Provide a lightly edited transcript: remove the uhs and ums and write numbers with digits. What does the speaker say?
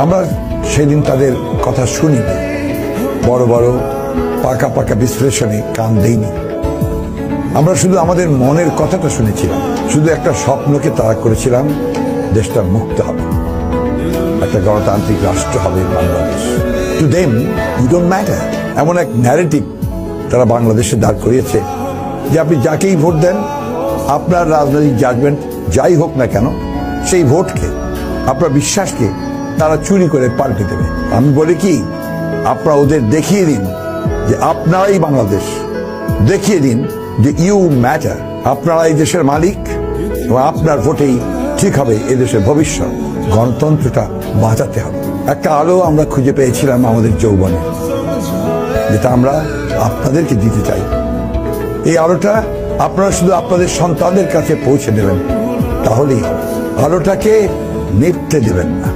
আমরা সেদিন তাদের কথা শুনিনি, বড় বড় পাকা পাকা বিশ্লেষণে কান দেইনি। আমরা শুধু আমাদের মনের কথাটা শুনেছিলাম, শুধু একটা স্বপ্নকে তাড়া করেছিলাম, দেশটা মুক্ত হবে, একটা গণতান্ত্রিক রাষ্ট্র হবে Bangladesh. To them you don't matter, এমন এক ন্যারেটিভ তারা বাংলাদেশে দাঁড় করিয়েছে যে আপনি যাকেই ভোট দেন, আপনার রাজনৈতিক জাজমেন্ট যাই হোক না কেন, সেই ভোটকে, আপনার বিশ্বাসকে তারা চুরি করে পাল্টে দেবে। আমি বলি কি, আপনারা ওদের দেখিয়ে দিন যে আপনারাই বাংলাদেশ, দেখিয়ে দিন যে ইউ ম্যাটার, আপনারা এই দেশের মালিক এবং আপনার ভোটেই ঠিক হবে এই দেশের ভবিষ্যৎ। গণতন্ত্রটা বাঁচাতে হবে। একটা আলো আমরা খুঁজে পেয়েছিলাম আমাদের যৌবনে, যেটা আমরা আপনাদেরকে দিতে চাই। এই আলোটা আপনারা শুধু আপনাদের সন্তানদের কাছে পৌঁছে দেবেন, তাহলেই হবে। আলোটাকে নিভতে দেবেন না।